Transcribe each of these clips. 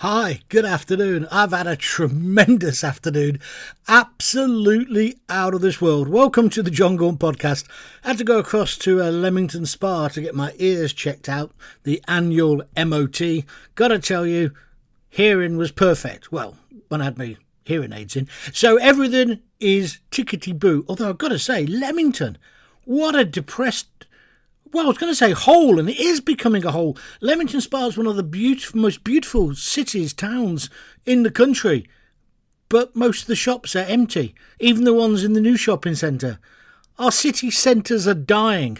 Hi, good afternoon. I've had a tremendous afternoon. Absolutely out of this world. Welcome to the Gaunt podcast. I had to go across to Leamington Spa to get my ears checked out, the annual MOT. Gotta tell you, hearing was perfect. Well, when I had my hearing aids in. So everything is tickety-boo. Although I've got to say, Leamington, what a depressed... Well, I was going to say hole, and it is becoming a hole. Leamington Spa is one of the most beautiful cities, towns in the country. But most of the shops are empty, even the ones in the new shopping centre. Our city centres are dying.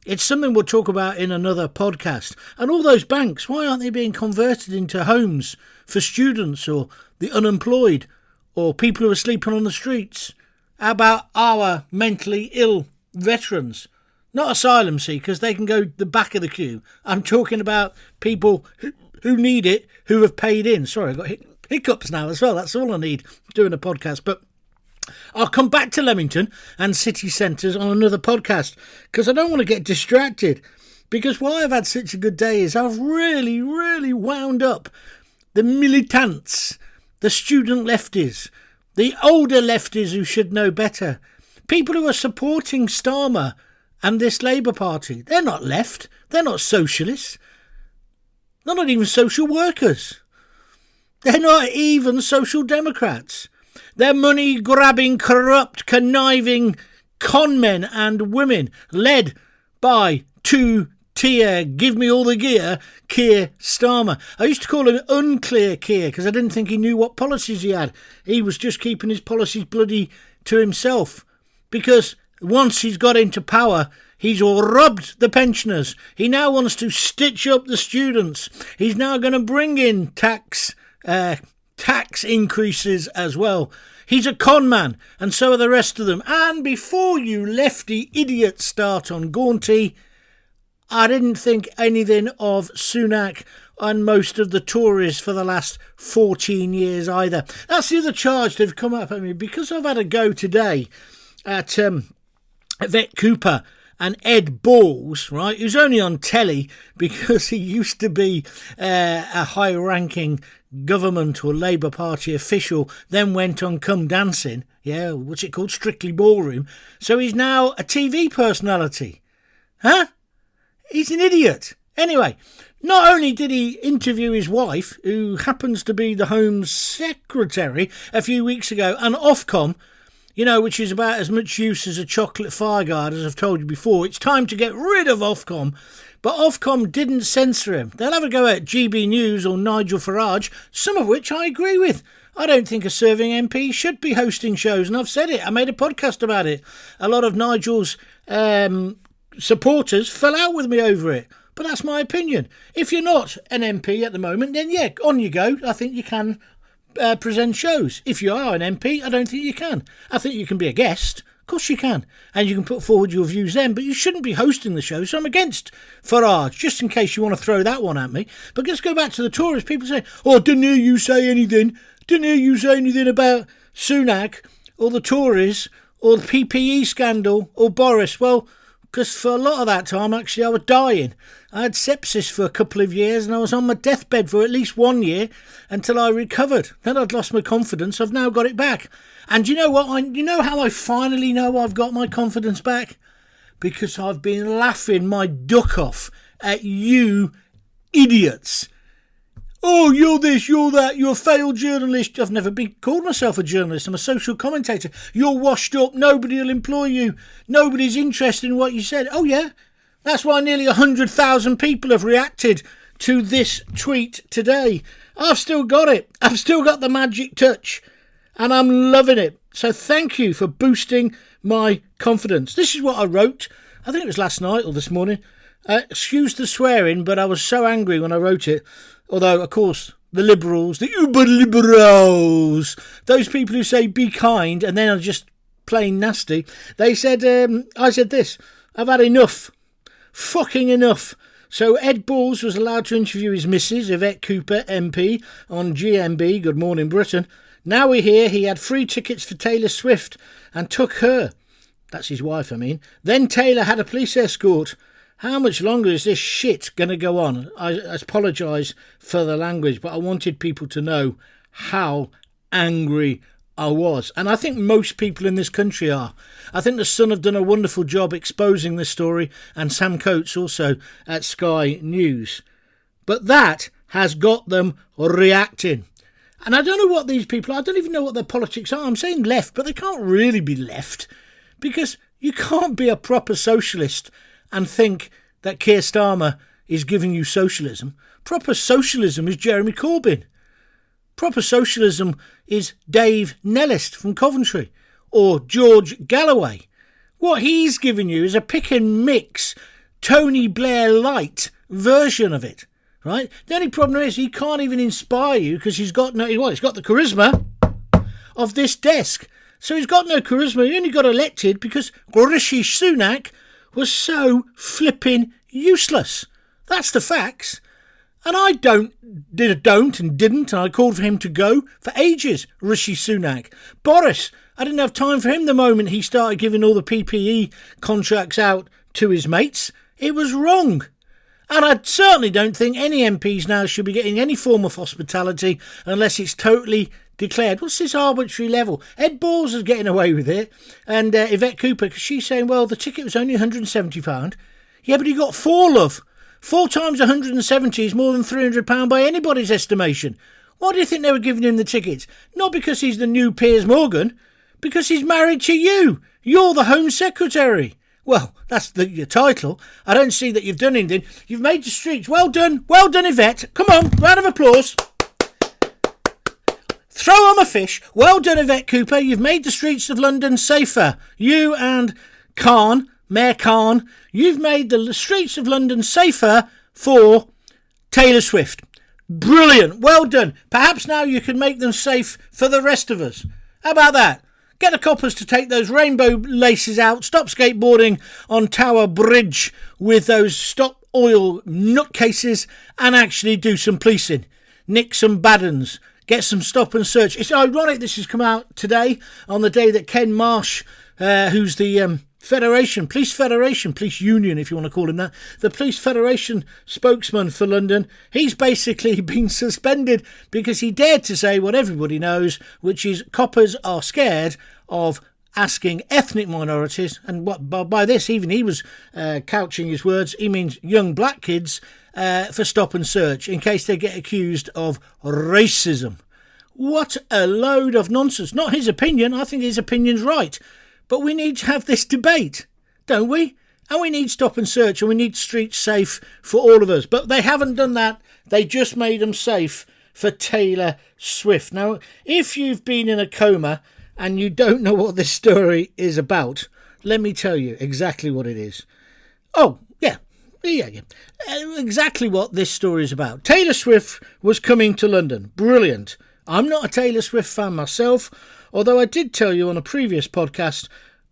It's something we'll talk about in another podcast. And all those banks, why aren't they being converted into homes for students or the unemployed or people who are sleeping on the streets? How about our mentally ill veterans? Not asylum seekers, they can go the back of the queue. I'm talking about people who need it, who have paid in. Sorry, I've got hiccups now as well. That's all I need doing a podcast. But I'll come back to Leamington and city centres on another podcast because I don't want to get distracted. Because why I've had such a good day is I've really wound up the militants, the student lefties, the older lefties who should know better, people who are supporting Starmer and this Labour Party. They're not left. They're not socialists. They're not even social workers. They're not even social democrats. They're money-grabbing, corrupt, conniving con men and women led by two-tier, give-me-all-the-gear Keir Starmer. I used to call him unclear Keir because I didn't think he knew what policies he had. He was just keeping his policies bloody to himself because... once he's got into power, he's robbed the pensioners. He now wants to stitch up the students. He's now going to bring in tax increases as well. He's a con man, and so are the rest of them. And before you lefty idiots start on Gaunty, I didn't think anything of Sunak and most of the Tories for the last 14 years either. That's the other charge they've come up at me, because I've had a go today at Vet Cooper and Ed Balls, right, who's only on telly because he used to be a high-ranking government or Labour Party official, then went on Come Dancing, what's it called, Strictly Ballroom, so he's now a TV personality. Huh? He's an idiot. Anyway, not only did he interview his wife, who happens to be the Home Secretary, a few weeks ago, and Ofcom, which is about as much use as a chocolate fireguard, as I've told you before. It's time to get rid of Ofcom. But Ofcom didn't censor him. They'll have a go at GB News or Nigel Farage, some of which I agree with. I don't think a serving MP should be hosting shows, and I've said it. I made a podcast about it. A lot of Nigel's supporters fell out with me over it. But that's my opinion. If you're not an MP at the moment, then on you go. I think you can present shows. If you are an MP, I don't think you can. I think you can be a guest. Of course you can. And you can put forward your views then, but you shouldn't be hosting the show. So I'm against Farage, just in case you want to throw that one at me. But let's go back to the Tories. People say, didn't hear you say anything. Didn't hear you say anything about Sunak or the Tories or the PPE scandal or Boris. Well, because for a lot of that time, actually, I was dying. I had sepsis for a couple of years and I was on my deathbed for at least 1 year until I recovered. Then I'd lost my confidence. I've now got it back. And you know what? You know how I finally know I've got my confidence back? Because I've been laughing my duck off at you idiots. Oh, you're this, you're that, you're a failed journalist. I've never been called myself a journalist. I'm a social commentator. You're washed up. Nobody will employ you. Nobody's interested in what you said. Oh, yeah. That's why nearly 100,000 people have reacted to this tweet today. I've still got it. I've still got the magic touch. And I'm loving it. So thank you for boosting my confidence. This is what I wrote. I think it was last night or this morning. Excuse the swearing, but I was so angry when I wrote it. Although, of course, the liberals, the uber-liberals, those people who say be kind and then are just plain nasty, they said, I said this, I've had enough. Fucking enough. So Ed Balls was allowed to interview his missus, Yvette Cooper, MP, on GMB, Good Morning Britain. Now we hear he had free tickets for Taylor Swift and took her. That's his wife, I mean. Then Taylor had a police escort How much longer is this shit going to go on? I apologise for the language, but I wanted people to know how angry I was. And I think most people in this country are. I think the Sun have done a wonderful job exposing this story, and Sam Coates also at Sky News. But that has got them reacting. And I don't know what these people are. I don't even know what their politics are. I'm saying left, but they can't really be left, because you can't be a proper socialist and think that Keir Starmer is giving you socialism. Proper socialism is Jeremy Corbyn. Proper socialism is Dave Nellist from Coventry or George Galloway. What he's giving you is a pick and mix, Tony Blair light version of it, right? The only problem is he can't even inspire you because he's got he's got the charisma of this desk. So he's got no charisma. He only got elected because Rishi Sunak was so flipping useless. That's the facts. And I didn't, and I called for him to go for ages, Rishi Sunak. Boris, I didn't have time for him the moment he started giving all the PPE contracts out to his mates. It was wrong. And I certainly don't think any MPs now should be getting any form of hospitality unless it's totally declared. What's this arbitrary level? Ed Balls is getting away with it. And Yvette Cooper, because she's saying, well, the ticket was only £170. Yeah, but he got 4, love. 4 times 170 is more than £300 by anybody's estimation. Why do you think they were giving him the tickets? Not because he's the new Piers Morgan, because he's married to you. You're the Home Secretary. Well, that's your title. I don't see that you've done anything. You've made the streets. Well done, Yvette. Come on, round of applause. Throw on a fish. Well done, Yvette Cooper. You've made the streets of London safer. You and Mayor Khan, you've made the streets of London safer for Taylor Swift. Brilliant. Well done. Perhaps now you can make them safe for the rest of us. How about that? Get the coppers to take those rainbow laces out. Stop skateboarding on Tower Bridge with those stop oil nutcases and actually do some policing. Nick some bad uns. Get some stop and search. It's ironic this has come out today on the day that Ken Marsh, who's the police union, if you want to call him that, the Police Federation spokesman for London, he's basically been suspended because he dared to say what everybody knows, which is coppers are scared of asking ethnic minorities, and what by this even he was couching his words, he means young black kids, for stop and search in case they get accused of racism. What a load of nonsense. Not his opinion. I think his opinion's right. But we need to have this debate, don't we? And we need stop and search, and we need streets safe for all of us. But they haven't done that. They just made them safe for Taylor Swift. Now, if you've been in a coma and you don't know what this story is about, let me tell you exactly what it is. Oh, yeah. Exactly what this story is about. Taylor Swift was coming to London. Brilliant. I'm not a Taylor Swift fan myself, although I did tell you on a previous podcast,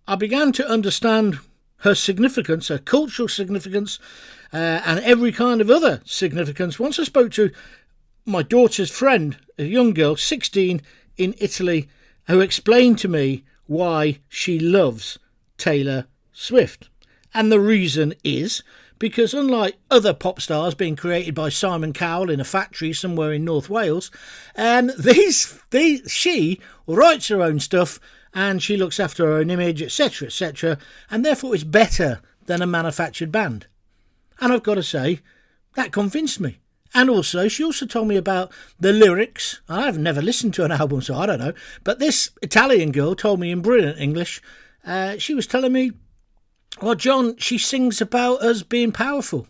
I began to understand her significance, her cultural significance, and every kind of other significance once I spoke to my daughter's friend, a young girl, 16, in Italy, who explained to me why she loves Taylor Swift. And the reason is because unlike other pop stars being created by Simon Cowell in a factory somewhere in North Wales, she writes her own stuff and she looks after her own image, etc., etc., and therefore it's better than a manufactured band. And I've got to say, that convinced me. And also, she also told me about the lyrics. I've never listened to an album, so I don't know. But this Italian girl told me in brilliant English, she was telling me, well, John, she sings about us being powerful,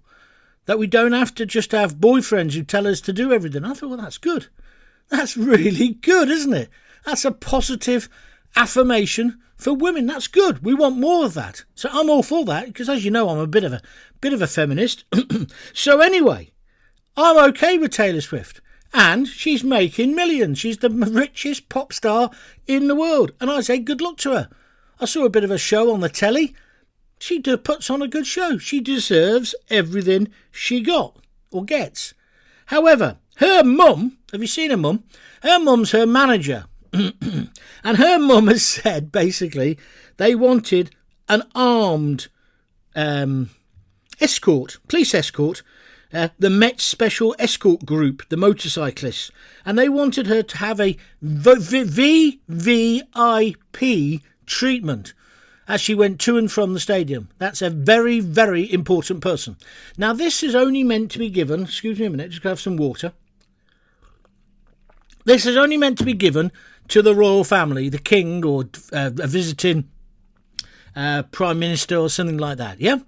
that we don't have to just have boyfriends who tell us to do everything. I thought, well, that's good. That's really good, isn't it? That's a positive affirmation for women. That's good. We want more of that. So I'm all for that because, as you know, I'm a bit of a feminist. So anyway, I'm okay with Taylor Swift. And she's making millions. She's the richest pop star in the world. And I say good luck to her. I saw a bit of a show on the telly. She puts on a good show. She deserves everything she got or gets. However, her mum, have you seen her mum? Her mum's her manager. And her mum has said, basically, they wanted an armed escort, police escort, the Met Special Escort Group, the motorcyclists, and they wanted her to have a VVIP treatment as she went to and from the stadium. That's a very, very important person. Now, this is only meant to be given, excuse me a minute, just have some water. This is only meant to be given to the royal family, the king or a visiting prime minister or something like that, yeah?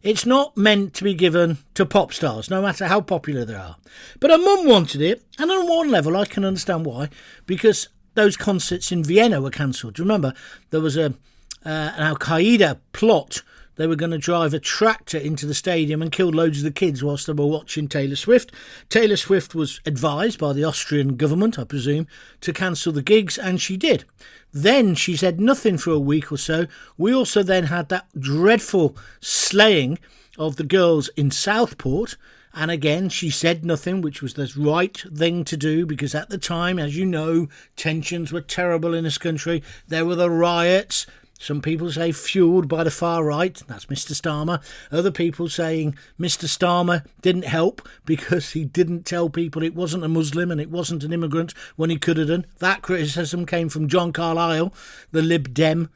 It's not meant to be given to pop stars, no matter how popular they are. But her mum wanted it, and on one level I can understand why, because those concerts in Vienna were cancelled. Do you remember? There was an Al-Qaeda plot. They were going to drive a tractor into the stadium and kill loads of the kids whilst they were watching Taylor Swift. Taylor Swift was advised by the Austrian government, I presume, to cancel the gigs, and she did. Then she said nothing for a week or so. We also then had that dreadful slaying of the girls in Southport. And again, she said nothing, which was the right thing to do, because at the time, as you know, tensions were terrible in this country. There were the riots. Some people say fuelled by the far right. That's Mr. Starmer. Other people saying Mr. Starmer didn't help because he didn't tell people it wasn't a Muslim and it wasn't an immigrant when he could have done. That criticism came from John Carlyle, the Lib Dem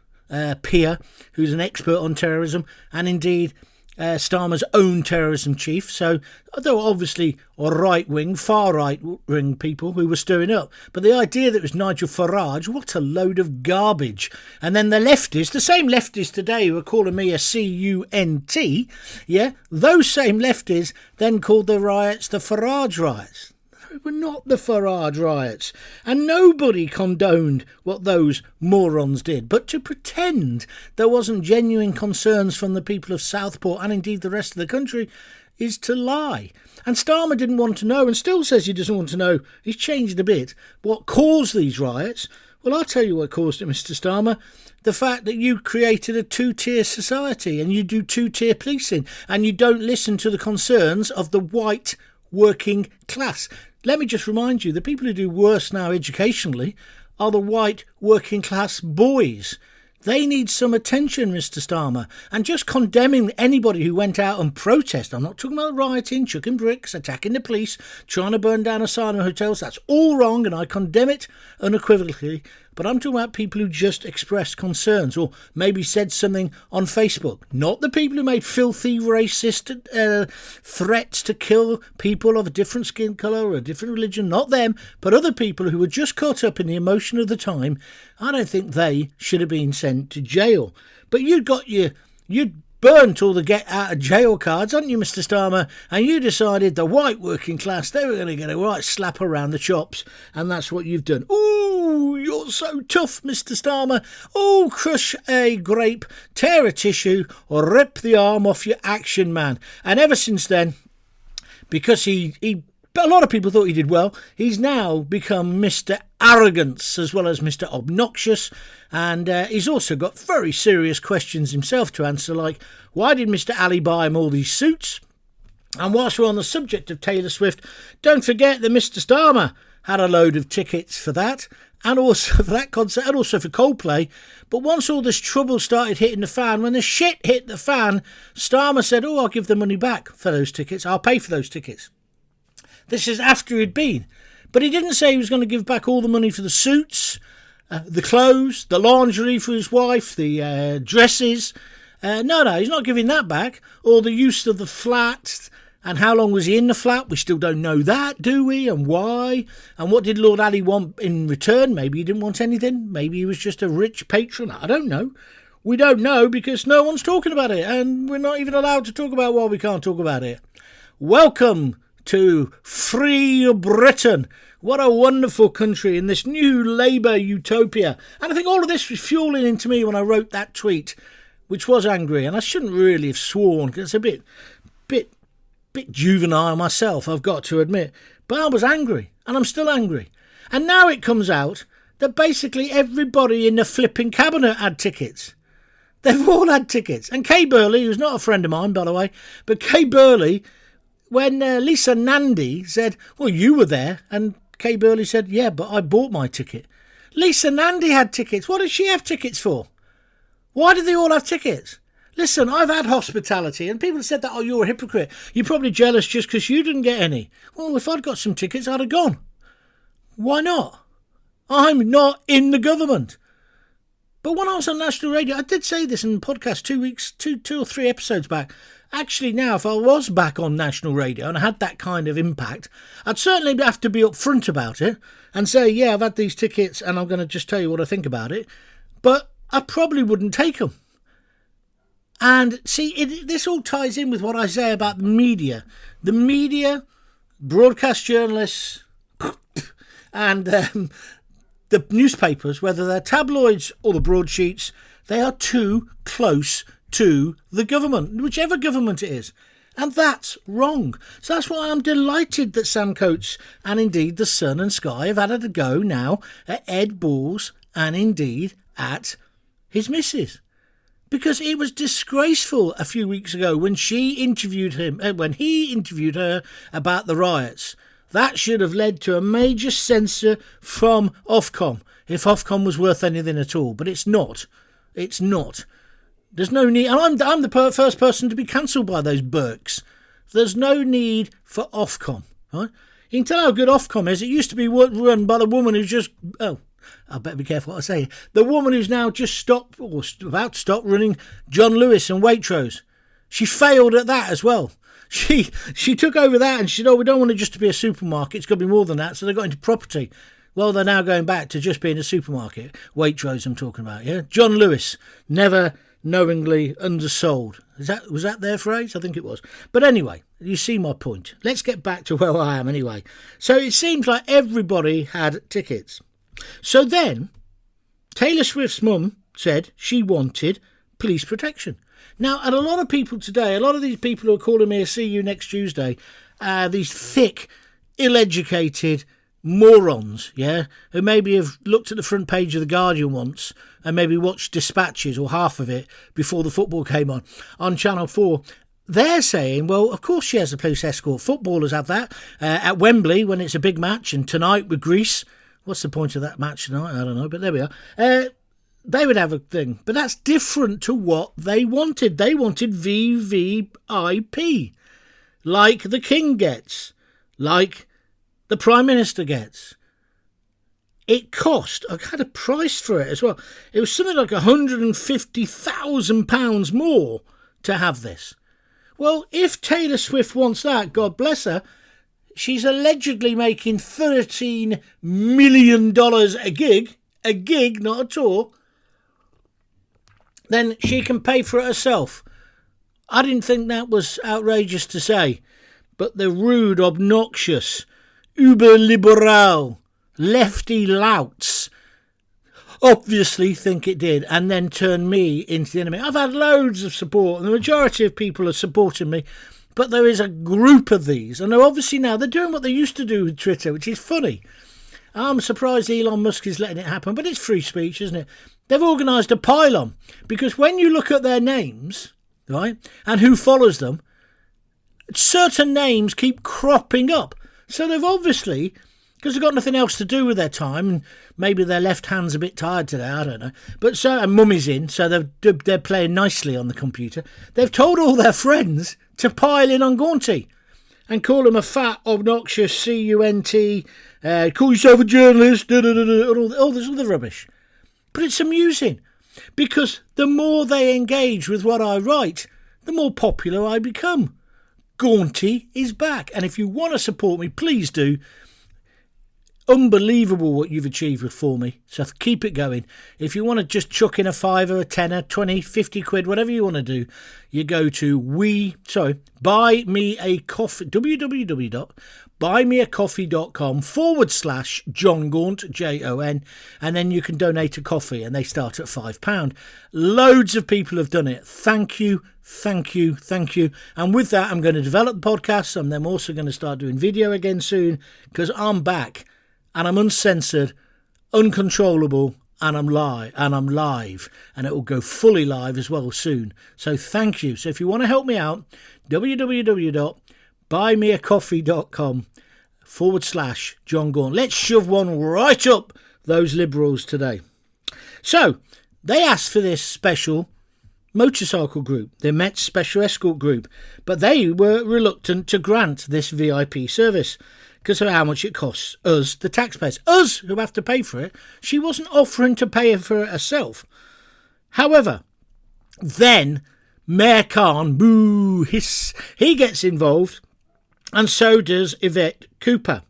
peer, who's an expert on terrorism, and indeed Starmer's own terrorism chief. So there were obviously right-wing, far right-wing people who were stirring up. But the idea that it was Nigel Farage, what a load of garbage. And then the lefties, the same lefties today who are calling me a C-U-N-T, yeah, those same lefties then called the riots the Farage riots. Were not the Farage riots, and nobody condoned what those morons did. But to pretend there wasn't genuine concerns from the people of Southport and indeed the rest of the country is to lie. And Starmer didn't want to know, and still says he doesn't want to know. He's changed a bit. What caused these riots? Well, I'll tell you what caused it, Mr. Starmer. The fact that you created a two-tier society and you do two-tier policing and you don't listen to the concerns of the white working class. Let me just remind you, the people who do worse now educationally are the white working class boys. They need some attention, Mr. Starmer. And just condemning anybody who went out and protested, I'm not talking about rioting, chucking bricks, attacking the police, trying to burn down asylum hotels. That's all wrong, and I condemn it unequivocally. But I'm talking about people who just expressed concerns or maybe said something on Facebook. Not the people who made filthy, racist threats to kill people of a different skin colour or a different religion. Not them, but other people who were just caught up in the emotion of the time. I don't think they should have been sent to jail. But you'd burnt all the get out of jail cards, hadn't you, Mr. Starmer? And you decided the white working class, they were going to get a right slap around the chops, and that's what you've done. Ooh, you're so tough, Mr. Starmer. Oh, crush a grape, tear a tissue, or rip the arm off your action man. And ever since then, because a lot of people thought he did well, he's now become Mr. Arrogance as well as Mr. Obnoxious, and he's also got very serious questions himself to answer, like, why did Mr. Ali buy him all these suits? And whilst we're on the subject of Taylor Swift, don't forget that Mr. Starmer had a load of tickets for that, and also for that concert, and also for Coldplay. But once all this trouble started hitting the fan, when the shit hit the fan, Starmer said, I'll give the money back for those tickets, I'll pay for those tickets. This is after he'd been. But he didn't say he was going to give back all the money for the suits, the clothes, the lingerie for his wife, the dresses. No, he's not giving that back. Or the use of the flat. And how long was he in the flat? We still don't know that, do we? And why? And what did Lord Ali want in return? Maybe he didn't want anything. Maybe he was just a rich patron. I don't know. We don't know because no one's talking about it. And we're not even allowed to talk about why we can't talk about it. Welcome to Free Britain. What a wonderful country in this new Labour utopia. And I think all of this was fueling into me when I wrote that tweet, which was angry. And I shouldn't really have sworn because it's a bit juvenile myself, I've got to admit. But I was angry, and I'm still angry. And now it comes out that basically everybody in the flipping cabinet had tickets. They've all had tickets. And Kay Burley, who's not a friend of mine, by the way, but Kay Burley, when Lisa Nandy said, well, you were there, and Kay Burley said, yeah, but I bought my ticket. Lisa Nandy had tickets. What did she have tickets for? Why did they all have tickets? Listen, I've had hospitality, and people have said that, oh, you're a hypocrite. You're probably jealous just because you didn't get any. Well, if I'd got some tickets, I'd have gone. Why not? I'm not in the government. But when I was on national radio, I did say this in the podcast 2 or 3 episodes back. Actually, now, if I was back on national radio and I had that kind of impact, I'd certainly have to be upfront about it and say, yeah, I've had these tickets and I'm going to just tell you what I think about it. But I probably wouldn't take them. And see, this all ties in with what I say about the media. The media, broadcast journalists, and the newspapers, whether they're tabloids or the broadsheets, they are too close to the government, whichever government it is. And that's wrong. So that's why I'm delighted that Sam Coates and indeed the Sun and Sky have had a go now at Ed Balls and indeed at his missus. Because it was disgraceful a few weeks ago when he interviewed her about the riots. That should have led to a major censor from Ofcom, if Ofcom was worth anything at all. But it's not. It's not. There's no need. And I'm the first person to be cancelled by those Burks. There's no need for Ofcom. Right? You can tell how good Ofcom is. It used to be run by the woman who just... Oh, I better be careful what I say. The woman who's now just stopped, or about to stop, running John Lewis and Waitrose. She failed at that as well. She took over that and she said, oh, we don't want it just to be a supermarket. It's got to be more than that. So they got into property. Well, they're now going back to just being a supermarket. Waitrose I'm talking about, yeah? John Lewis, never knowingly undersold. Was that their phrase? I think it was. But anyway, you see my point. Let's get back to where I am anyway. So it seems like everybody had tickets. So then, Taylor Swift's mum said she wanted police protection. Now, and a lot of people today, a lot of these people who are calling me a see you next Tuesday, these thick, ill-educated morons, yeah, who maybe have looked at the front page of The Guardian once and maybe watched Dispatches or half of it before the football came on Channel 4. They're saying, well, of course she has a police escort. Footballers have that at Wembley when it's a big match, and tonight with Greece. What's the point of that match tonight? I don't know, but there we are. They would have a thing. But that's different to what they wanted. They wanted VVIP, like the King gets, like the Prime Minister gets. It cost, I had a price for it as well. It was something like £150,000 more to have this. Well, if Taylor Swift wants that, God bless her, she's allegedly making $13 million a gig, not a tour, then she can pay for it herself. I didn't think that was outrageous to say, but the rude, obnoxious, uber-liberal, lefty louts obviously think it did, and then turn me into the enemy. I've had loads of support, and the majority of people are supporting me, but there is a group of these, and they're obviously now, they're doing what they used to do with Twitter, which is funny. I'm surprised Elon Musk is letting it happen, but it's free speech, isn't it? They've organised a pylon, because when you look at their names, right, and who follows them, certain names keep cropping up. So they've obviously, because they've got nothing else to do with their time, and maybe their left hand's a bit tired today, I don't know. But so, and Mummy's in, so they're playing nicely on the computer. They've told all their friends to pile in on Gaunty and call him a fat, obnoxious C-U-N-T, call yourself a journalist, all this other rubbish. But it's amusing, because the more they engage with what I write, the more popular I become. Gaunty is back, and if you want to support me, please do. Unbelievable what you've achieved for me, so keep it going. If you want to just chuck in a fiver, a tenner, 20, 50 quid, whatever you want to do, you go to buy me a coffee, www.buymeacoffee.com/John Gaunt, Jon, and then you can donate a coffee, and they start at £5. Loads of people have done it. Thank you. And with that, I'm going to develop the podcast, and I'm also going to start doing video again soon, because I'm back. And I'm uncensored, uncontrollable, and I'm live, and it will go fully live as well soon. So thank you. So if you want to help me out, www.buymeacoffee.com/John Gaunt. Let's shove one right up those Liberals today. So they asked for this special motorcycle group, the Met Special Escort Group, but they were reluctant to grant this VIP service because of how much it costs us, the taxpayers, us who have to pay for it. She wasn't offering to pay for it herself. However, then Mayor Khan, boo, hiss, he gets involved, and so does Yvette Cooper.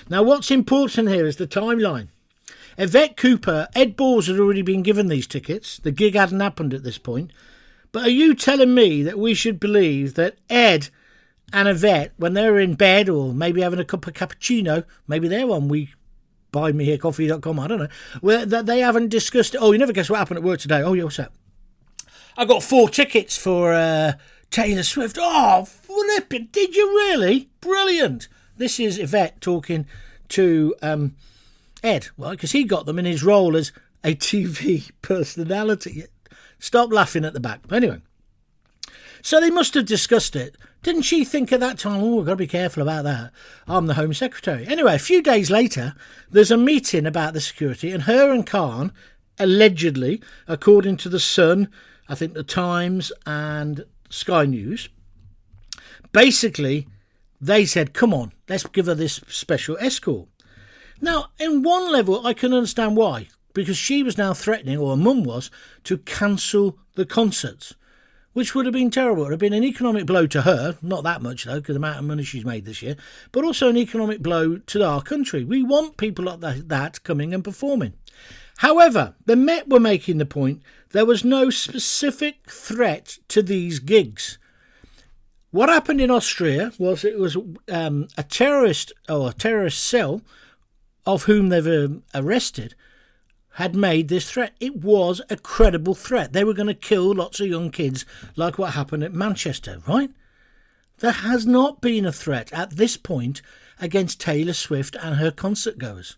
Now, what's important here is the timeline. Yvette Cooper, Ed Balls had already been given these tickets. The gig hadn't happened at this point. But are you telling me that we should believe that Ed and Yvette, when they're in bed or maybe having a cup of cappuccino, maybe they're on buymeacoffee.com, I don't know, where that they haven't discussed it? Oh, you never guess what happened at work today. Oh, yeah, what's that? I got 4 tickets for Taylor Swift. Oh, flippin', did you really? Brilliant. This is Yvette talking to Ed, well, because he got them in his role as a TV personality. Stop laughing at the back. Anyway, so they must have discussed it. Didn't she think at that time, oh, I've got to be careful about that. I'm the Home Secretary. Anyway, a few days later, there's a meeting about the security, and her and Khan, allegedly, according to The Sun, I think The Times and Sky News, basically, they said, come on, let's give her this special escort. Now, in one level, I can understand why, because she was now threatening, or her mum was, to cancel the concerts, which would have been terrible. It would have been an economic blow to her, not that much though, because the amount of money she's made this year, but also an economic blow to our country. We want people like that coming and performing. However, the Met were making the point there was no specific threat to these gigs. What happened in Austria was it was a terrorist or a terrorist cell of whom they've arrested, had made this threat. It was a credible threat. They were going to kill lots of young kids like what happened at Manchester, right? There has not been a threat at this point against Taylor Swift and her concert goers.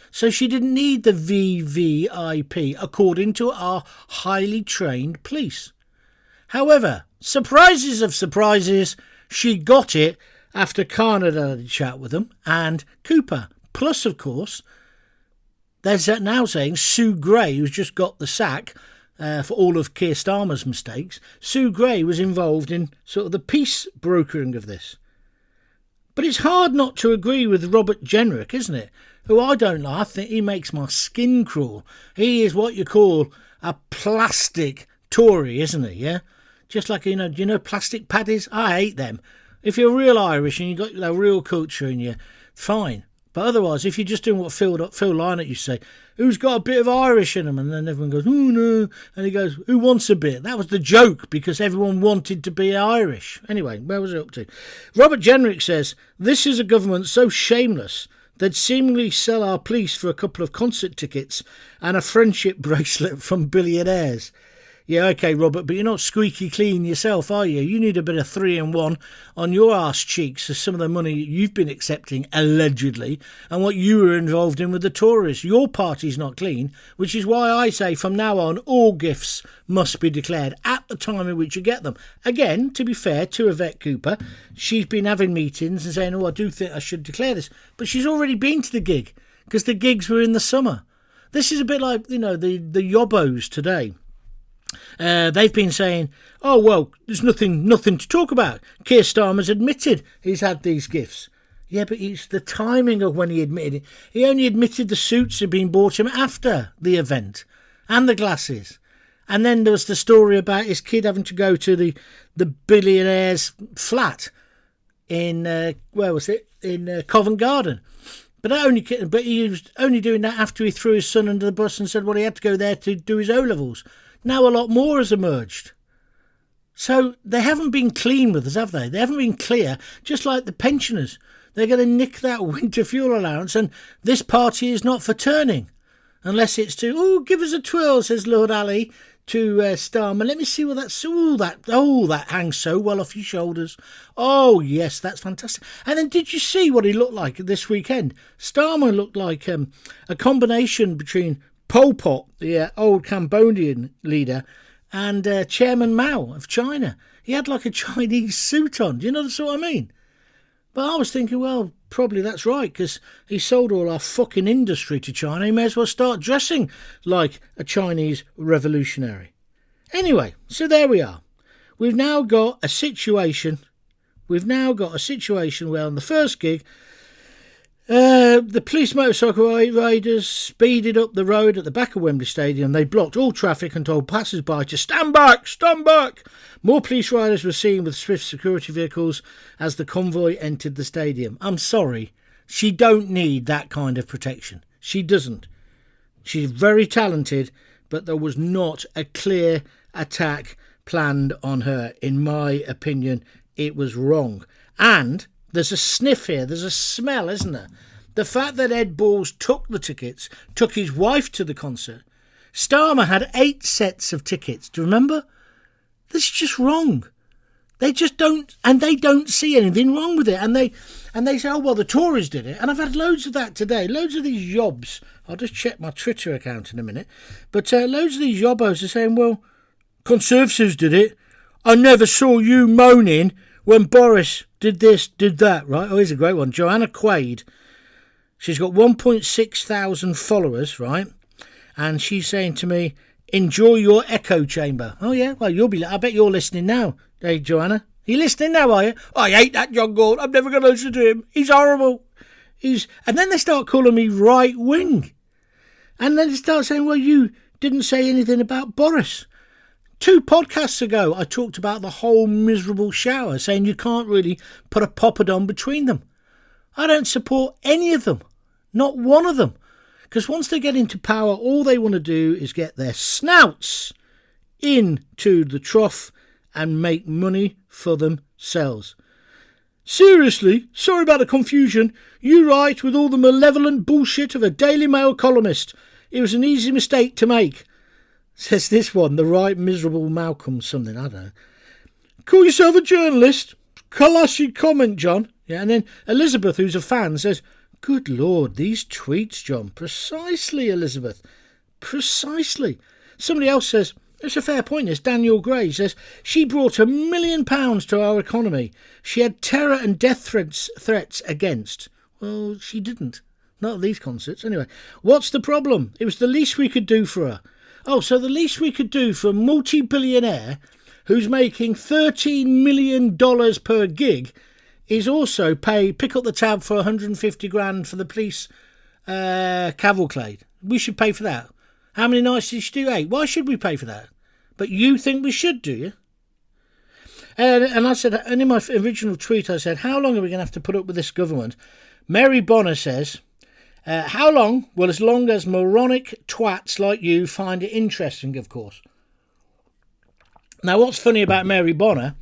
So she didn't need the VVIP, according to our highly trained police. However, surprises of surprises, she got it after Khan had had a chat with them and Cooper. Plus, of course, they're now saying Sue Gray, who's just got the sack for all of Keir Starmer's mistakes, Sue Gray was involved in sort of the peace brokering of this. But it's hard not to agree with Robert Jenrick, isn't it? Who I don't like. I think he makes my skin crawl. He is what you call a plastic Tory, isn't he? Yeah, just like plastic paddies. I hate them. If you're real Irish and you've got a real culture in you, fine. But otherwise, if you're just doing what Phil Lynott used to say, who's got a bit of Irish in them? And then everyone goes, oh no. And he goes, who wants a bit? That was the joke, because everyone wanted to be Irish. Anyway, where was it up to? Robert Jenrick says, this is a government so shameless they'd seemingly sell our police for a couple of concert tickets and a friendship bracelet from billionaires. Yeah, OK, Robert, but you're not squeaky clean yourself, are you? You need a bit of 3-in-1 on your arse cheeks for some of the money you've been accepting, allegedly, and what you were involved in with the Tories. Your party's not clean, which is why I say from now on, all gifts must be declared at the time in which you get them. Again, to be fair to Yvette Cooper, she's been having meetings and saying, oh, I do think I should declare this. But she's already been to the gig, because the gigs were in the summer. This is a bit like, the yobbos today. They've been saying, oh, well, there's nothing to talk about. Keir Starmer's admitted he's had these gifts. Yeah, but it's the timing of when he admitted it. He only admitted the suits had been bought him after the event and the glasses. And then there was the story about his kid having to go to the billionaire's flat in, in Covent Garden. But he was only doing that after he threw his son under the bus and said, well, he had to go there to do his O-levels. Now a lot more has emerged. So they haven't been clean with us, have they? They haven't been clear, just like the pensioners. They're going to nick that winter fuel allowance, and this party is not for turning. Unless it's to, give us a twirl, says Lord Ali to Starmer. Let me see what that's, that hangs so well off your shoulders. Oh, yes, that's fantastic. And then did you see what he looked like this weekend? Starmer looked like a combination between Pol Pot, the old Cambodian leader, and Chairman Mao of China. He had like a Chinese suit on. Do you know what I mean? But I was thinking, well, probably that's right, because he sold all our fucking industry to China. He may as well start dressing like a Chinese revolutionary. Anyway, so there we are. We've now got a situation where on the first gig, the police motorcycle riders speeded up the road at the back of Wembley Stadium. They blocked all traffic and told passers-by to stand back, stand back. More police riders were seen with swift security vehicles as the convoy entered the stadium. I'm sorry, she don't need that kind of protection. She doesn't. She's very talented, but there was not a clear attack planned on her. In my opinion, it was wrong. And there's a sniff here, there's a smell, isn't there? The fact that Ed Balls took the tickets, took his wife to the concert. Starmer had 8 sets of tickets, do you remember? This is just wrong. They just don't, and they don't see anything wrong with it. And they say, oh, well, the Tories did it. And I've had loads of that today, loads of these yobs. I'll just check my Twitter account in a minute. But loads of these yobbos are saying, well, Conservatives did it. I never saw you moaning when Boris did this, did that, right? Oh, here's a great one. Joanna Quaid. She's got 1.6 thousand followers, right? And she's saying to me, enjoy your echo chamber. Oh, yeah? Well, I bet you're listening now. Hey, Joanna. Are you listening now, are you? I hate that John Gaunt. I'm never going to listen to him. He's horrible. And then they start calling me right-wing. And then they start saying, well, you didn't say anything about Boris. 2 podcasts ago, I talked about the whole miserable shower, saying you can't really put a poppadom between them. I don't support any of them. Not one of them. Because once they get into power, all they want to do is get their snouts into the trough and make money for themselves. Seriously, sorry about the confusion. You write with all the malevolent bullshit of a Daily Mail columnist. It was an easy mistake to make. Says this one, the right miserable Malcolm something, I don't know. Call yourself a journalist? Classy comment, John. Yeah, and then Elizabeth, who's a fan, says, good Lord, these tweets, John. Precisely, Elizabeth. Precisely. Somebody else says, it's a fair point, this. Daniel Gray says, she brought £1 million to our economy. She had terror and death threats against. Well, she didn't. Not at these concerts. Anyway, what's the problem? It was the least we could do for her. Oh, so the least we could do for a multi-billionaire who's making $13 million per gig is also pick up the tab for 150 grand for the police cavalcade. We should pay for that. How many nights did she do? 8. Why should we pay for that? But you think we should, do you? And I said, and in my original tweet, I said, how long are we going to have to put up with this government? Mary Bonner says, how long? Well, as long as moronic twats like you find it interesting, of course. Now, what's funny about Mary Bonner,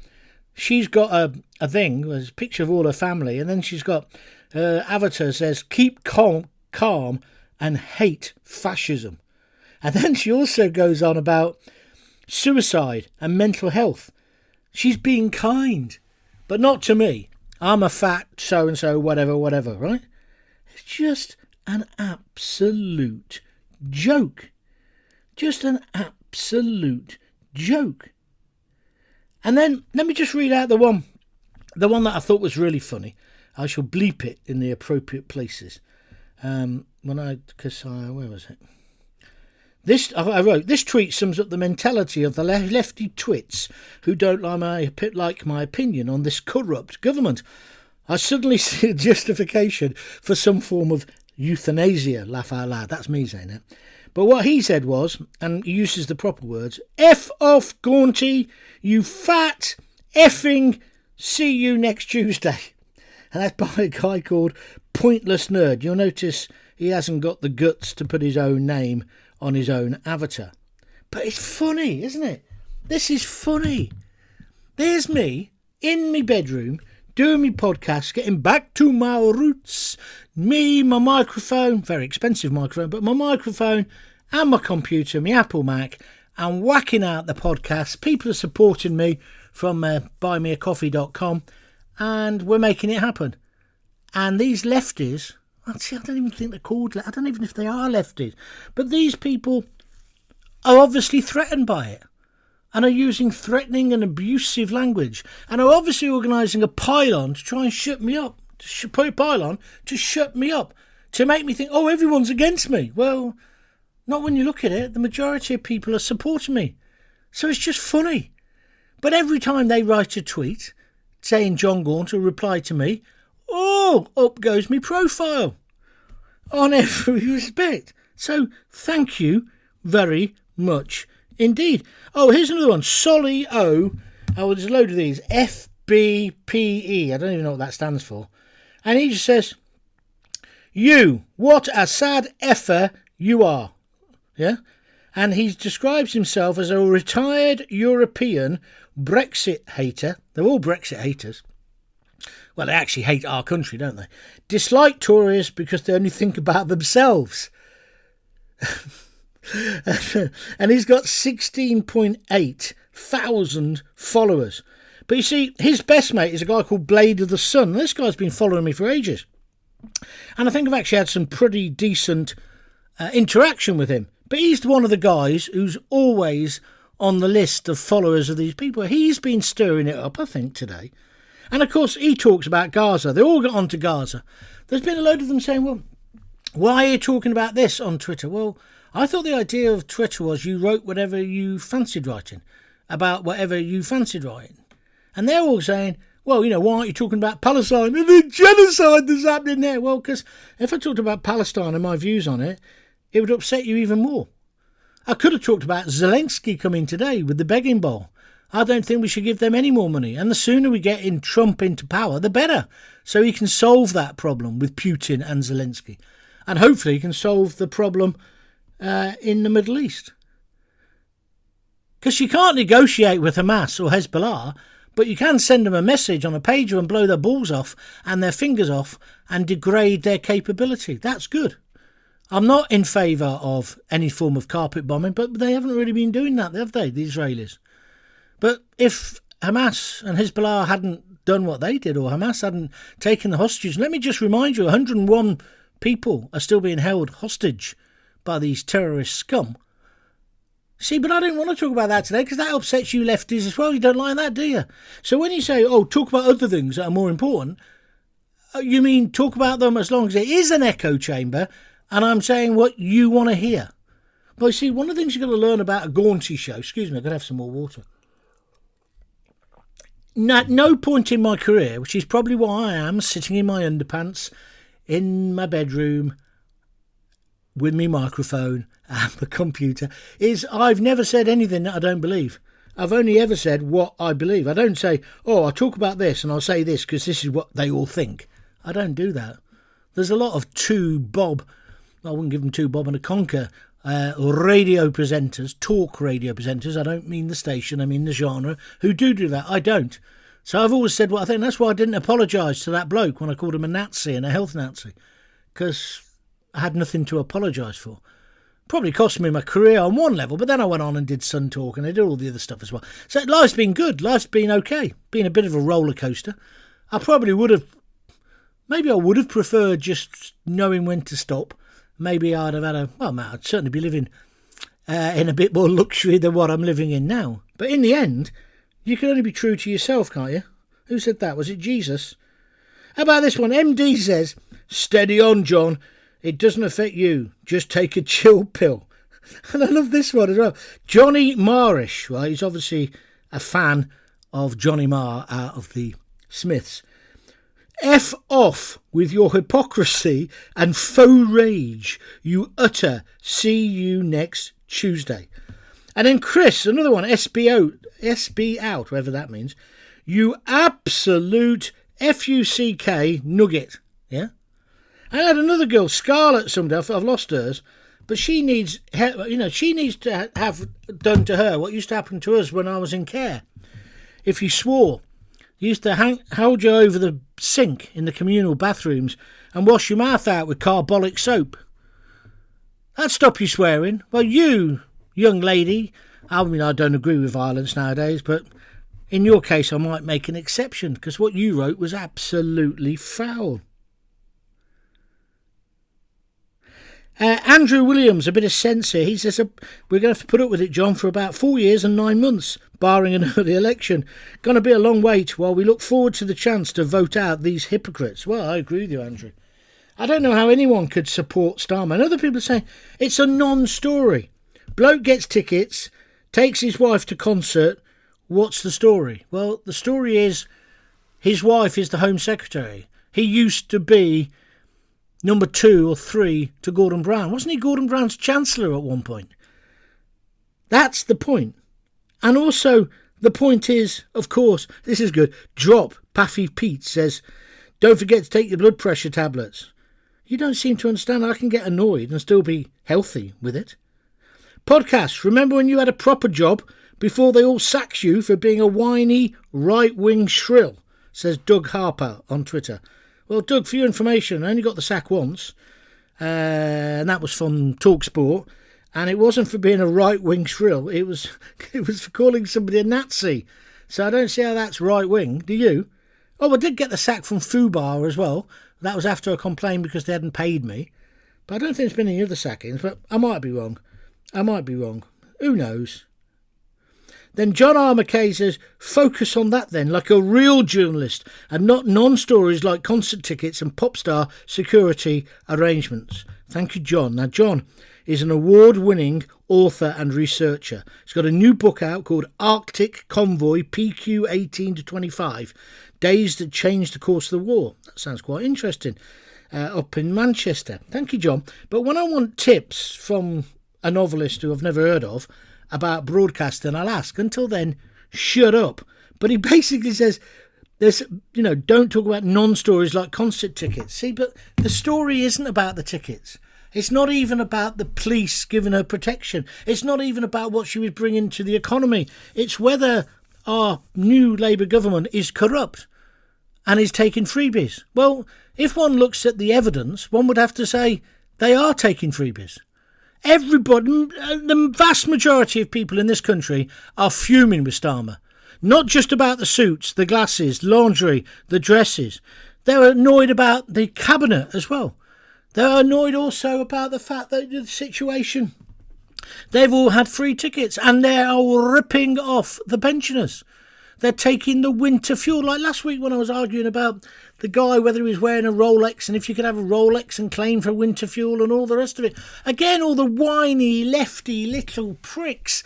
she's got a thing, there's a picture of all her family, and then she's got, her avatar says, keep calm and hate fascism. And then she also goes on about suicide and mental health. She's being kind, but not to me. I'm a fat so-and-so, whatever, right? It's just an absolute joke. Just an absolute joke. And then, let me just read out the one that I thought was really funny. I shall bleep it in the appropriate places. Where was it? I wrote, this tweet sums up the mentality of the lefty twits who don't like my opinion on this corrupt government. I suddenly see a justification for some form of euthanasia, laugh out loud. That's me saying it. But what he said was, and he uses the proper words, F off, Gaunty, you fat effing see you next Tuesday. And that's by a guy called Pointless Nerd. You'll notice he hasn't got the guts to put his own name on his own avatar. But it's funny, isn't it? This is funny. There's me in my bedroom doing my podcast, getting back to my roots. Me, my microphone, very expensive microphone, but my microphone and my computer, my Apple Mac, and whacking out the podcast. People are supporting me from buymeacoffee.com, and we're making it happen. And these lefties, I don't even think they're called, I don't even know if they are lefties, but these people are obviously threatened by it and are using threatening and abusive language and are obviously organising a pylon to try and shut me up, put a pylon to shut me up, to make me think, oh, everyone's against me. Well, not when you look at it. The majority of people are supporting me. So it's just funny. But every time they write a tweet saying John Gaunt will reply to me, up goes me profile on every respect. So thank you very much indeed. Oh, here's another one. Solly O. Oh, there's a load of these. FBPE. I don't even know what that stands for. And he just says, you, what a sad effer you are. Yeah? And he describes himself as a retired European Brexit hater. They're all Brexit haters. Well, they actually hate our country, don't they? Dislike Tories because they only think about themselves. And he's got 16.8 thousand followers. But you see, his best mate is a guy called Blade of the Sun. This guy's been following me for ages. And I think I've actually had some pretty decent interaction with him. But he's one of the guys who's always on the list of followers of these people. He's been stirring it up, I think, today. And, of course, he talks about Gaza. They all got on to Gaza. There's been a load of them saying, well, why are you talking about this on Twitter? Well, I thought the idea of Twitter was you wrote whatever you fancied writing, about whatever you fancied writing. And they're all saying, well, why aren't you talking about Palestine and the genocide that's happening there? Well, because if I talked about Palestine and my views on it, it would upset you even more. I could have talked about Zelensky coming today with the begging bowl. I don't think we should give them any more money. And the sooner we get Trump into power, the better. So he can solve that problem with Putin and Zelensky. And hopefully he can solve the problem in the Middle East. Because you can't negotiate with Hamas or Hezbollah, but you can send them a message on a pager and blow their balls off and their fingers off and degrade their capability. That's good. I'm not in favour of any form of carpet bombing, but they haven't really been doing that, have they, the Israelis? But if Hamas and Hezbollah hadn't done what they did, or Hamas hadn't taken the hostages, let me just remind you, 101 people are still being held hostage by these terrorist scum. See, but I didn't want to talk about that today because that upsets you lefties as well. You don't like that, do you? So when you say, talk about other things that are more important, you mean talk about them as long as it is an echo chamber and I'm saying what you want to hear. Well, you see, one of the things you've got to learn about a Gaunty show, excuse me, I've got to have some more water. At no point in my career, which is probably why I am sitting in my underpants in my bedroom with my microphone and the computer, is I've never said anything that I don't believe. I've only ever said what I believe. I don't say, I'll talk about this and I'll say this because this is what they all think. I don't do that. There's a lot of I wouldn't give them two Bob and a Conker radio presenters, talk radio presenters. I don't mean the station, I mean the genre, who do that. I don't. So I've always said what I think. That's why I didn't apologise to that bloke when I called him a Nazi and a health Nazi, because I had nothing to apologise for. Probably cost me my career on one level, but then I went on and did Sun Talk and I did all the other stuff as well. So life's been good. Life's been okay. Been a bit of a roller coaster. I would have preferred just knowing when to stop. Maybe I'd have had I'd certainly be living in a bit more luxury than what I'm living in now. But in the end, you can only be true to yourself, can't you? Who said that? Was it Jesus? How about this one? MD says, steady on, John. It doesn't affect you. Just take a chill pill. And I love this one as well. Johnny Marish. Well, he's obviously a fan of Johnny Marr out of the Smiths. F off with your hypocrisy and faux rage, you utter. See you next Tuesday. And then Chris, another one, SB out, whatever that means. You absolute FUCK nugget. Yeah? I had another girl, Scarlett, someday, I've lost hers, but she needs to have done to her what used to happen to us when I was in care. If you swore, you used to hold you over the sink in the communal bathrooms and wash your mouth out with carbolic soap. That'd stop you swearing. Well, you, young lady, I mean, I don't agree with violence nowadays, but in your case I might make an exception because what you wrote was absolutely foul. Andrew Williams, a bit of sense here. He says, we're going to have to put up with it, John, for about 4 years and 9 months, barring an early election. Going to be a long wait while we look forward to the chance to vote out these hypocrites. Well, I agree with you, Andrew. I don't know how anyone could support Starmer. And other people are saying it's a non-story. Bloke gets tickets, takes his wife to concert. What's the story? Well, the story is his wife is the Home Secretary. He used to be number 2 or 3 to Gordon Brown. Wasn't he Gordon Brown's Chancellor at one point? That's the point. And also, the point is, of course, this is good. Drop, Paffy Pete says, don't forget to take your blood pressure tablets. You don't seem to understand. I can get annoyed and still be healthy with it. Podcast, remember when you had a proper job before they all sacked you for being a whiny right-wing shrill, says Doug Harper on Twitter. Well, Doug, for your information, I only got the sack once, and that was from TalkSport, and it wasn't for being a right-wing shrill. It was for calling somebody a Nazi. So I don't see how that's right-wing, do you? Oh, I did get the sack from Fubar as well. That was after I complained because they hadn't paid me. But I don't think there's been any other sackings, but I might be wrong. Who knows? Then John R. McKay says, focus on that then, like a real journalist, and not non-stories like concert tickets and pop star security arrangements. Thank you, John. Now, John is an award-winning author and researcher. He's got a new book out called Arctic Convoy PQ 18-25, Days That Changed the Course of the War. That sounds quite interesting. Up in Manchester. Thank you, John. But when I want tips from a novelist who I've never heard of about broadcasting, I'll ask. Until then, shut up. But he basically says, don't talk about non-stories like concert tickets. See, but the story isn't about the tickets. It's not even about the police giving her protection. It's not even about what she was bringing to the economy. It's whether our new Labour government is corrupt and is taking freebies. Well, if one looks at the evidence, one would have to say they are taking freebies. Everybody, the vast majority of people in this country are fuming with Starmer. Not just about the suits, the glasses, lingerie, the dresses. They're annoyed about the cabinet as well. They're annoyed also about the fact that the situation, they've all had free tickets and they're all ripping off the pensioners. They're taking the winter fuel. Like last week when I was arguing about the guy, whether he was wearing a Rolex and if you could have a Rolex and claim for winter fuel and all the rest of it. Again, all the whiny, lefty little pricks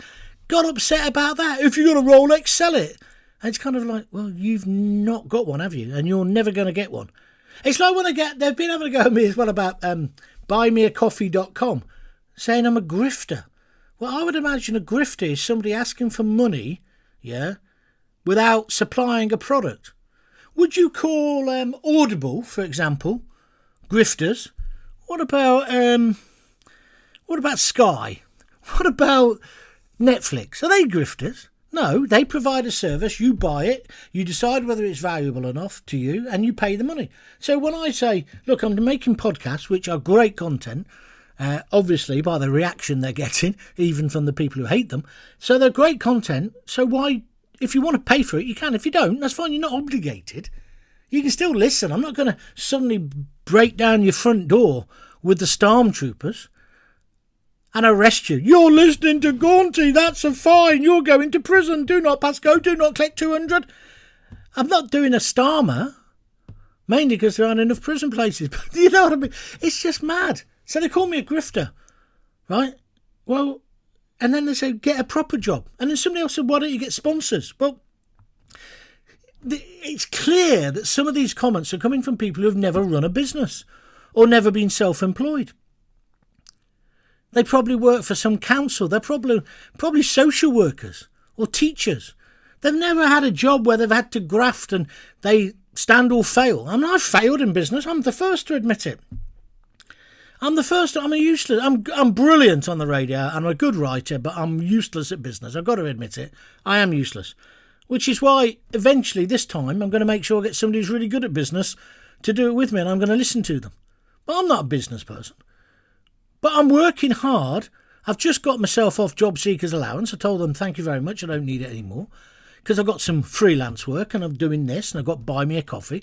got upset about that. If you got a Rolex, sell it. And it's kind of like, well, you've not got one, have you? And you're never going to get one. It's like when they've been having a go at me as well about buymeacoffee.com, saying I'm a grifter. Well, I would imagine a grifter is somebody asking for money, yeah, without supplying a product. Would you call Audible, for example, grifters? What about Sky? What about Netflix? Are they grifters? No, they provide a service, you buy it, you decide whether it's valuable enough to you, and you pay the money. So when I say, look, I'm making podcasts, which are great content, obviously by the reaction they're getting, even from the people who hate them, so they're great content, so why, if you want to pay for it, you can. If you don't, that's fine, you're not obligated. You can still listen. I'm not going to suddenly break down your front door with the stormtroopers and arrest you. You're listening to Gaunty, that's a fine. You're going to prison. Do not pass go. Do not collect 200. I'm not doing a Starmer, mainly because there aren't enough prison places. But you know what I mean? It's just mad. So they call me a grifter, right? Well, and then they say, get a proper job. And then somebody else said, why don't you get sponsors? Well, it's clear that some of these comments are coming from people who have never run a business or never been self-employed. They probably work for some council. They're probably social workers or teachers. They've never had a job where they've had to graft and they stand or fail. I mean, I've failed in business. I'm the first to admit it. I'm useless. I'm brilliant on the radio. I'm a good writer, but I'm useless at business. I've got to admit it. I am useless. Which is why eventually this time I'm going to make sure I get somebody who's really good at business to do it with me, and I'm going to listen to them. But I'm not a business person. But I'm working hard. I've just got myself off job seekers allowance. I told them, thank you very much, I don't need it anymore. Because I've got some freelance work and I'm doing this and I've got buy me a coffee.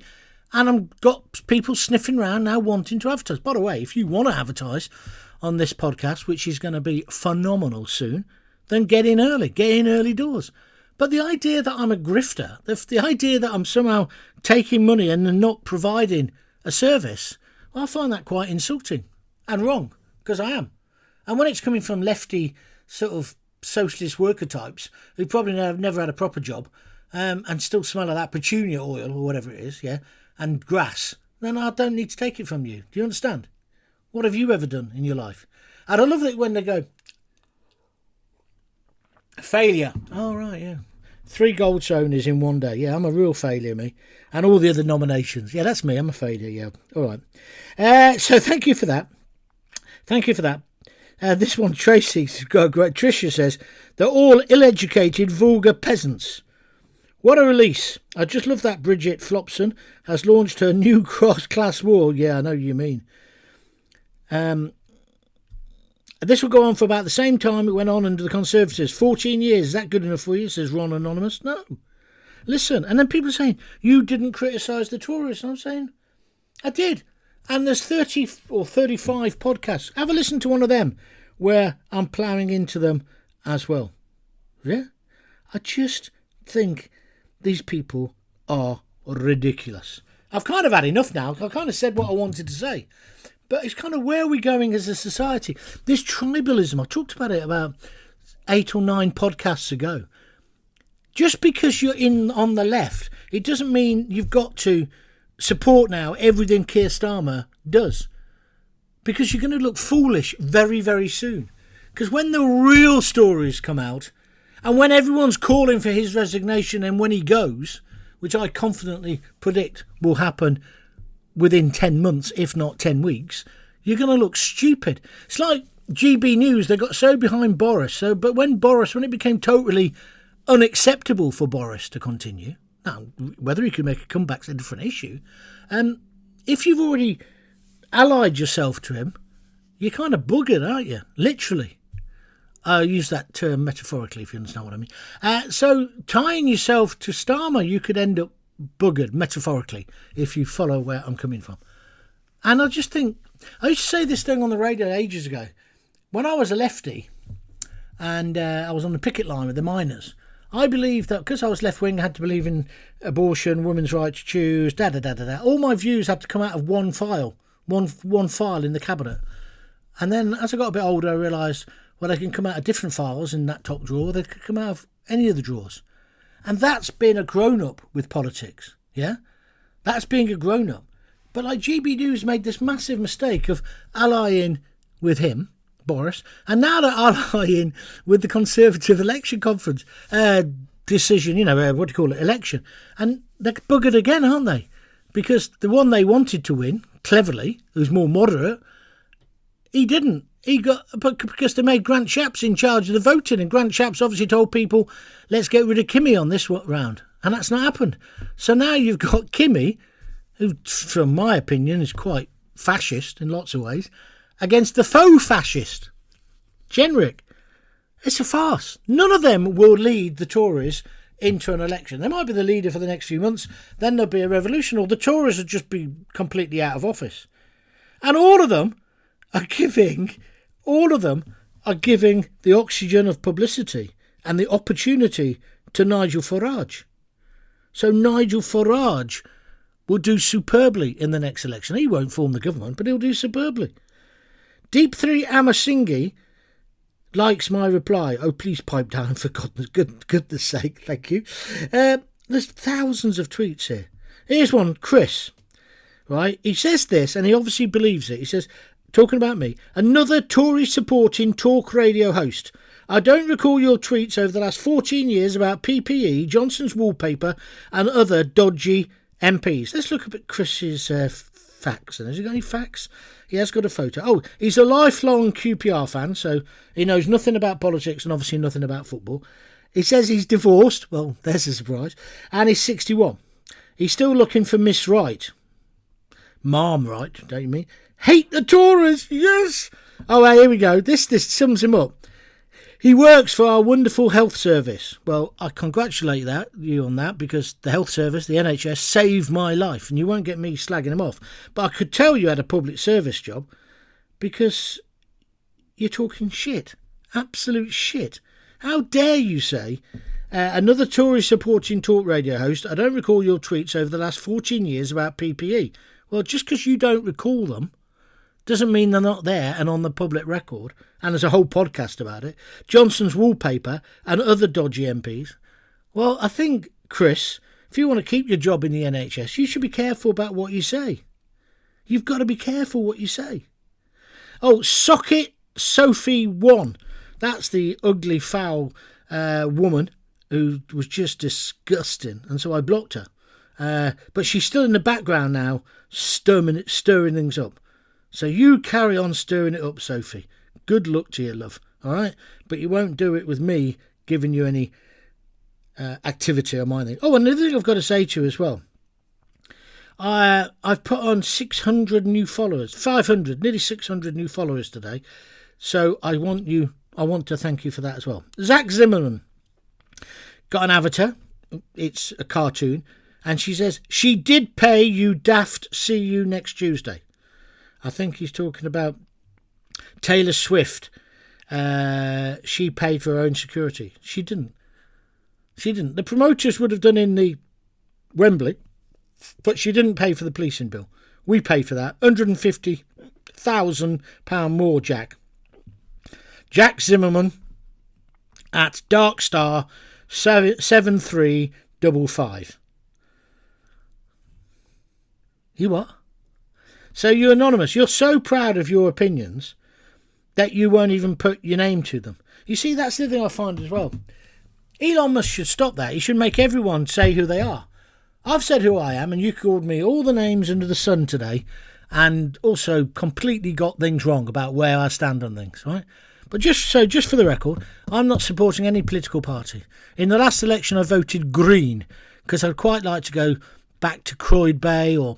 And I've got people sniffing around now wanting to advertise. By the way, if you want to advertise on this podcast, which is going to be phenomenal soon, then get in early doors. But the idea that I'm a grifter, the idea that I'm somehow taking money and not providing a service, I find that quite insulting and wrong. Because I am. And when it's coming from lefty sort of socialist worker types who probably never had a proper job and still smell of that petunia oil or whatever it is, yeah, and grass, then I don't need to take it from you. Do you understand? What have you ever done in your life? And I love it when they go, failure. Oh, right, yeah. 3 gold Sonys in one day. Yeah, I'm a real failure, me. And all the other nominations. Yeah, that's me. I'm a failure, yeah. All right. So thank you for that. Thank you for that. This one, Tracy, Tricia says, they're all ill-educated, vulgar peasants. What a release. I just love that Bridget Flopson has launched her new cross-class war. Yeah, I know what you mean. This will go on for about the same time it went on under the Conservatives. 14 years. Is that good enough for you? Says Ron Anonymous. No. Listen. And then people are saying, you didn't criticise the Tories. And I'm saying, I did. And there's 30 or 35 podcasts. Have a listen to one of them where I'm ploughing into them as well. Yeah? I just think these people are ridiculous. I've kind of had enough now. I kind of said what I wanted to say. But it's kind of where are we going as a society? This tribalism, I talked about it about 8 or 9 podcasts ago. Just because you're on the left, it doesn't mean you've got to support now everything Keir Starmer does. Because you're going to look foolish very, very soon. Because when the real stories come out, and when everyone's calling for his resignation and when he goes, which I confidently predict will happen within 10 months, if not 10 weeks, you're going to look stupid. It's like GB News, they got so behind Boris. But when it became totally unacceptable for Boris to continue, now, whether he could make a comeback's a different issue, if you've already allied yourself to him, you're kind of buggered, aren't you? Literally. I use that term metaphorically, if you understand what I mean. So tying yourself to Starmer, you could end up buggered, metaphorically, if you follow where I'm coming from. And I just think, I used to say this thing on the radio ages ago. When I was a lefty, and I was on the picket line with the miners, I believed that because I was left-wing, I had to believe in abortion, women's right to choose, all my views had to come out of one file, one file in the cabinet. And then as I got a bit older, I realised, well, they can come out of different files in that top drawer, they could come out of any of the drawers. And that's being a grown-up with politics, yeah? That's being a grown-up. But like GB News made this massive mistake of allying with him, Boris, and now they're allying with the Conservative election conference decision, election. And they're buggered again, aren't they? Because the one they wanted to win, cleverly, who's more moderate, he didn't. Because they made Grant Shapps in charge of the voting, and Grant Shapps obviously told people, let's get rid of Kimmy on this round, and that's not happened. So now you've got Kimmy, who, from my opinion, is quite fascist in lots of ways, against the faux fascist, Jenrick. It's a farce. None of them will lead the Tories into an election. They might be the leader for the next few months, then there'll be a revolution, or the Tories will just be completely out of office. And all of them are giving the oxygen of publicity and the opportunity to Nigel Farage. So Nigel Farage will do superbly in the next election. He won't form the government, but he'll do superbly. Deep 3 Amasinghi likes my reply. Oh, please pipe down, for goodness sake. Thank you. There's thousands of tweets here. Here's one, Chris. Right? He says this, and he obviously believes it. He says, talking about me, another Tory-supporting talk radio host. I don't recall your tweets over the last 14 years about PPE, Johnson's wallpaper, and other dodgy MPs. Let's look at Chris's facts. Has he got any facts? He has got a photo. Oh, he's a lifelong QPR fan, so he knows nothing about politics and obviously nothing about football. He says he's divorced. Well, there's a surprise. And he's 61. He's still looking for Miss Right. Mom Right, don't you mean? Hate the Tories, yes! Oh, here we go. This sums him up. He works for our wonderful health service. Well, I congratulate you on that, because the health service, the NHS, saved my life, and you won't get me slagging him off. But I could tell you had a public service job, because you're talking shit. Absolute shit. How dare you say, another Tory supporting talk radio host, I don't recall your tweets over the last 14 years about PPE. Well, just because you don't recall them doesn't mean they're not there and on the public record, and there's a whole podcast about it. Johnson's wallpaper and other dodgy MPs. Well, I think, Chris, if you want to keep your job in the NHS, you should be careful about what you say. You've got to be careful what you say. Oh, Socket Sophie 1. That's the ugly, foul woman who was just disgusting, and so I blocked her. But she's still in the background now, stirring things up. So you carry on stirring it up, Sophie. Good luck to you, love. All right? But you won't do it with me giving you any activity on my thing. Oh, another thing I've got to say to you as well. I've put on 600 new followers, 500, nearly 600 new followers today. So I want to thank you for that as well. Zach Zimmerman got an avatar. It's a cartoon. And she says, she did pay you daft, see you next Tuesday. I think he's talking about Taylor Swift. She paid for her own security. She didn't. The promoters would have done in the Wembley, but she didn't pay for the policing bill. We paid for that. £150,000 more, Jack. Jack Zimmerman at Darkstar 7355. You what? So you're anonymous. You're so proud of your opinions that you won't even put your name to them. You see, that's the thing I find as well. Elon Musk should stop that. He should make everyone say who they are. I've said who I am, and you called me all the names under the sun today, and also completely got things wrong about where I stand on things, right? But just for the record, I'm not supporting any political party. In the last election, I voted Green, because I'd quite like to go back to Croyd Bay or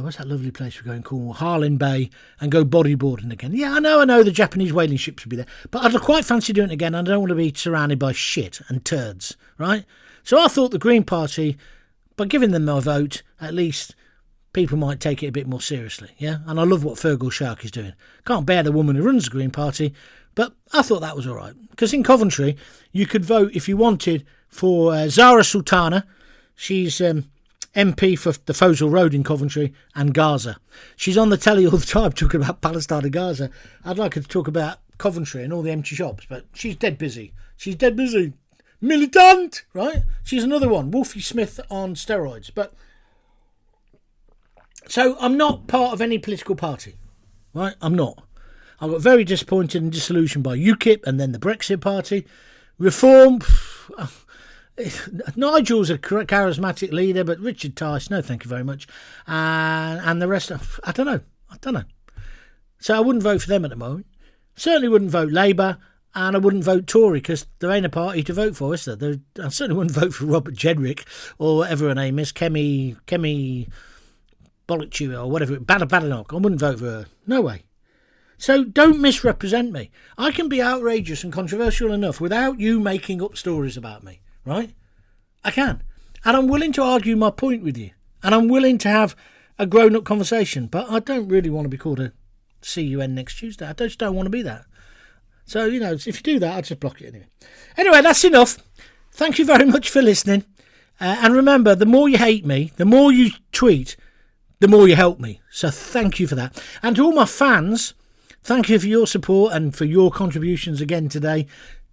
what's that lovely place we're going called? Harlyn Bay, and go bodyboarding again. Yeah, I know the Japanese whaling ships would be there, but I'd quite fancy doing it again. I don't want to be surrounded by shit and turds, right? So I thought the Green Party, by giving them my vote, at least people might take it a bit more seriously, yeah? And I love what Fergal Shark is doing. Can't bear the woman who runs the Green Party, but I thought that was all right. Because in Coventry, you could vote, if you wanted, for Zara Sultana. She's MP for the Fossil Road in Coventry, and Gaza. She's on the telly all the time talking about Palestine and Gaza. I'd like her to talk about Coventry and all the empty shops, but she's dead busy. Militant, right? She's another one, Wolfie Smith on steroids. But so I'm not part of any political party, right? I'm not. I got very disappointed and disillusioned by UKIP and then the Brexit Party. Reform, Nigel's a charismatic leader, but Richard Tice, no thank you very much. And the rest, I don't know. So I wouldn't vote for them at the moment. Certainly wouldn't vote Labour, and I wouldn't vote Tory, because there ain't a party to vote for, is there? I certainly wouldn't vote for Robert Jedrick, or whatever her name is, Kemi Bollichew, or whatever, Badenoch. I wouldn't vote for her. No way. So don't misrepresent me. I can be outrageous and controversial enough without you making up stories about me. Right? I can. And I'm willing to argue my point with you. And I'm willing to have a grown-up conversation. But I don't really want to be called a CUN next Tuesday. I just don't want to be that. So, if you do that, I'll just block it anyway. Anyway, that's enough. Thank you very much for listening. And remember, the more you hate me, the more you tweet, the more you help me. So thank you for that. And to all my fans, thank you for your support and for your contributions again today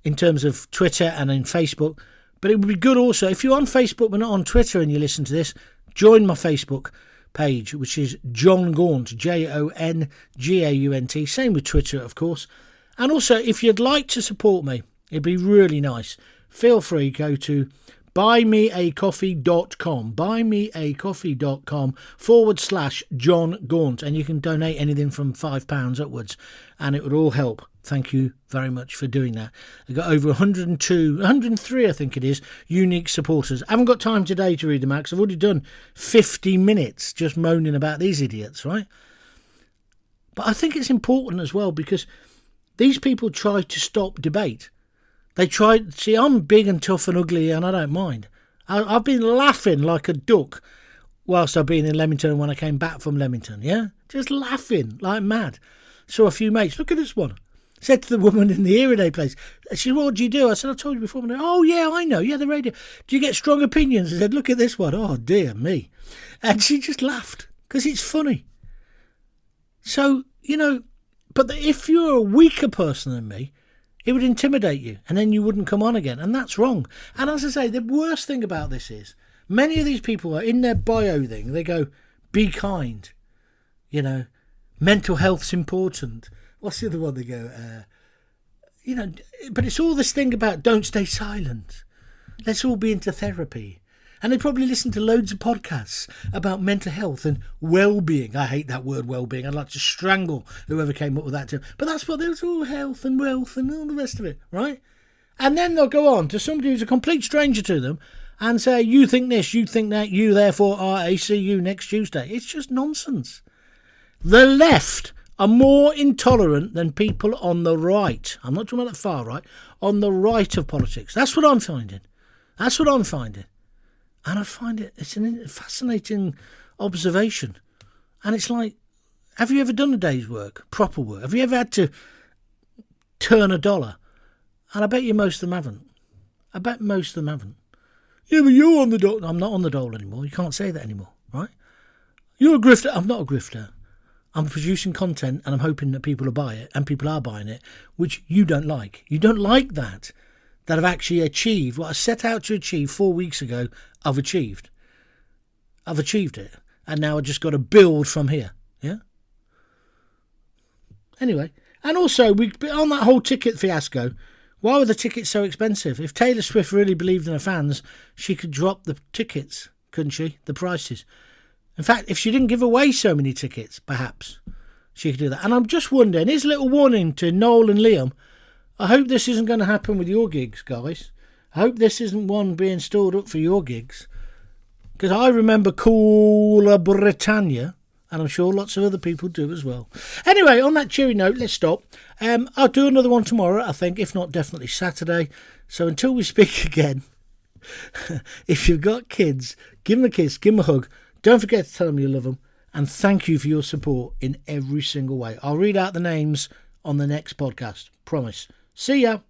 in terms of Twitter and in Facebook. But it would be good also, if you're on Facebook but not on Twitter and you listen to this, join my Facebook page, which is John Gaunt, JONGAUNT. Same with Twitter, of course. And also, if you'd like to support me, it'd be really nice. Feel free, go to buymeacoffee.com/John Gaunt, and you can donate anything from £5 upwards, and it would all help. Thank you very much for doing that. I've got over 103, I think it is, unique supporters. I haven't got time today to read them out because I've already done 50 minutes just moaning about these idiots, right? But I think it's important as well because these people try to stop debate. They try, see, I'm big and tough and ugly and I don't mind. I've been laughing like a duck whilst I've been in Leamington when I came back from Leamington, yeah? Just laughing like mad. Saw a few mates, look at this one. Said to the woman in the hearing aid place, she said, what do you do? I said, I told you before. Oh, yeah, I know. Yeah, the radio. Do you get strong opinions? I said, look at this one. Oh, dear me. And she just laughed because it's funny. So, but if you're a weaker person than me, it would intimidate you and then you wouldn't come on again. And that's wrong. And as I say, the worst thing about this is many of these people are in their bio thing. They go, be kind, mental health's important. What's the other one they go, but it's all this thing about don't stay silent. Let's all be into therapy. And they probably listen to loads of podcasts about mental health and well-being. I hate that word well-being. I'd like to strangle whoever came up with that term. But that's what there's all health and wealth and all the rest of it, right? And then they'll go on to somebody who's a complete stranger to them and say, you think this, you think that, you therefore are a see you next Tuesday. It's just nonsense. The left are more intolerant than people on the right. I'm not talking about the far right. On the right of politics. That's what I'm finding. And I find it's a fascinating observation. And it's like, have you ever done a day's work, proper work? Have you ever had to turn a dollar? And I bet you most of them haven't. Yeah, but you're on the dole. I'm not on the dole anymore. You can't say that anymore, right? You're a grifter. I'm not a grifter. I'm producing content and I'm hoping that people will buy it, and people are buying it, which you don't like. You don't like that I've actually achieved what I set out to achieve 4 weeks ago. I've achieved it. And now I just got to build from here. Yeah? Anyway. And also, on that whole ticket fiasco, why were the tickets so expensive? If Taylor Swift really believed in her fans, she could drop the tickets, couldn't she? The prices. In fact, if she didn't give away so many tickets, perhaps she could do that. And I'm just wondering, here's a little warning to Noel and Liam. I hope this isn't going to happen with your gigs, guys. I hope this isn't one being stored up for your gigs. Because I remember Cooler Britannia, and I'm sure lots of other people do as well. Anyway, on that cheery note, let's stop. I'll do another one tomorrow, I think, if not definitely Saturday. So until we speak again, if you've got kids, give them a kiss, give them a hug. Don't forget to tell them you love them. And thank you for your support in every single way. I'll read out the names on the next podcast. Promise. See ya.